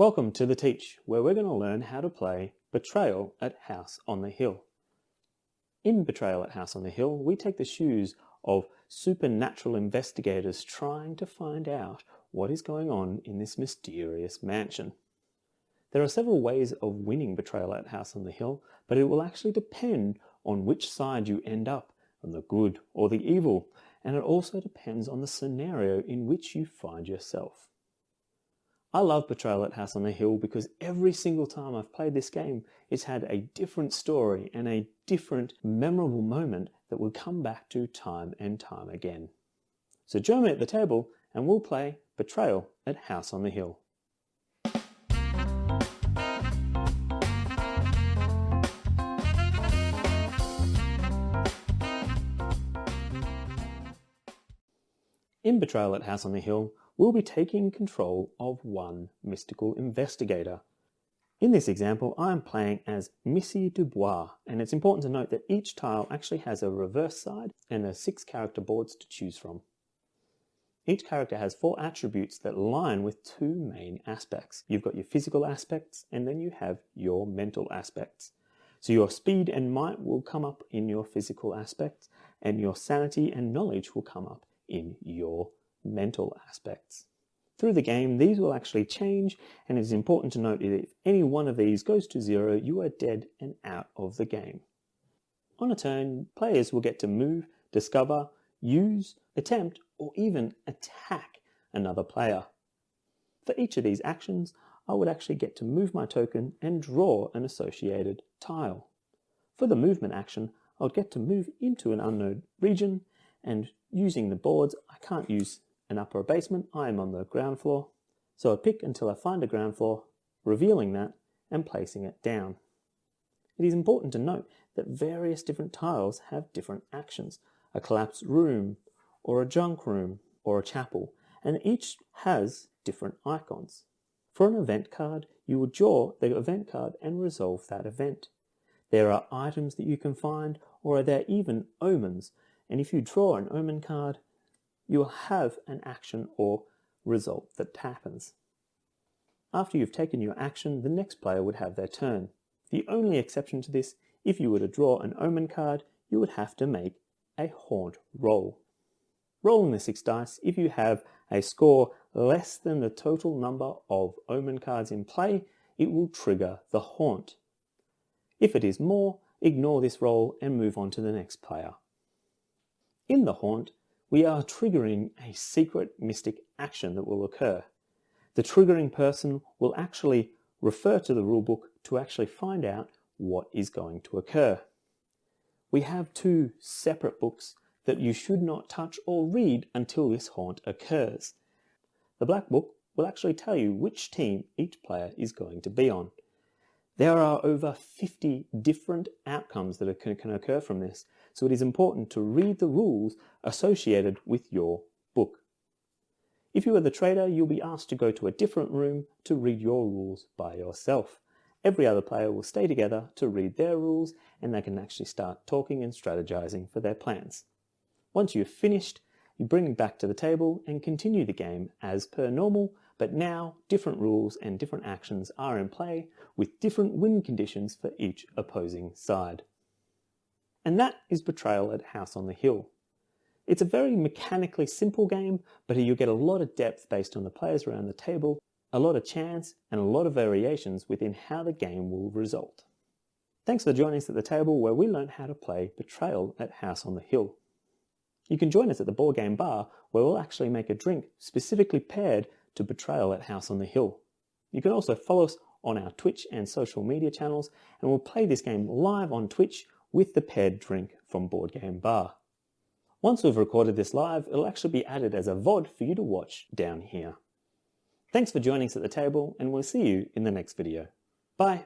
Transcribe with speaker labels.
Speaker 1: Welcome to The Teach, where we're going to learn how to play Betrayal at House on the Hill. In Betrayal at House on the Hill, we take the shoes of supernatural investigators trying to find out what is going on in this mysterious mansion. There are several ways of winning Betrayal at House on the Hill, but it will actually depend on which side you end up, on the good or the evil, and it also depends on the scenario in which you find yourself. I love Betrayal at House on the Hill because every single time I've played this game, it's had a different story and a different memorable moment that we'll come back to time and time again. So join me at the table and we'll play Betrayal at House on the Hill. In Betrayal at House on the Hill, we'll be taking control of one mystical investigator. In this example, I am playing as Missy Dubois, and it's important to note that each tile actually has a reverse side and there are 6 character boards to choose from. Each character has 4 attributes that align with 2 main aspects. You've got your physical aspects and then you have your mental aspects. So your speed and might will come up in your physical aspects and your sanity and knowledge will come up in your mental aspects. Through the game, these will actually change, and it's important to note that if any one of these goes to 0, you are dead and out of the game. On a turn, players will get to move, discover, use, attempt, or even attack another player. For each of these actions, I would actually get to move my token and draw an associated tile. For the movement action, I would get to move into an unknown region, and using the boards, I can't use an upper basement, I am on the ground floor. So I pick until I find a ground floor, revealing that and placing it down. It is important to note that various different tiles have different actions. A collapsed room, or a junk room, or a chapel, and each has different icons. For an event card, you will draw the event card and resolve that event. There are items that you can find, or are there even omens, and if you draw an omen card, you will have an action or result that happens. After you've taken your action, the next player would have their turn. The only exception to this, if you were to draw an omen card, you would have to make a haunt roll. Rolling the 6 dice, if you have a score less than the total number of omen cards in play, it will trigger the haunt. If it is more, ignore this roll and move on to the next player. In the haunt, we are triggering a secret mystic action that will occur. The triggering person will actually refer to the rulebook to actually find out what is going to occur. We have 2 separate books that you should not touch or read until this haunt occurs. The black book will actually tell you which team each player is going to be on. There are over 50 different outcomes that can occur from this, so it is important to read the rules associated with your book. If you are the traitor, you'll be asked to go to a different room to read your rules by yourself. Every other player will stay together to read their rules, and they can actually start talking and strategizing for their plans. Once you've finished, you bring it back to the table and continue the game as per normal, but now different rules and different actions are in play with different win conditions for each opposing side. And that is Betrayal at House on the Hill. It's a very mechanically simple game, but you get a lot of depth based on the players around the table, a lot of chance, and a lot of variations within how the game will result. Thanks for joining us at the table where we learn how to play Betrayal at House on the Hill. You can join us at the board game bar where we'll actually make a drink specifically paired to Betrayal at House on the Hill. You can also follow us on our Twitch and social media channels, and we'll play this game live on Twitch with the paired drink from Board Game Bar. Once we've recorded this live, it'll actually be added as a VOD for you to watch down here. Thanks for joining us at the table, and we'll see you in the next video. Bye!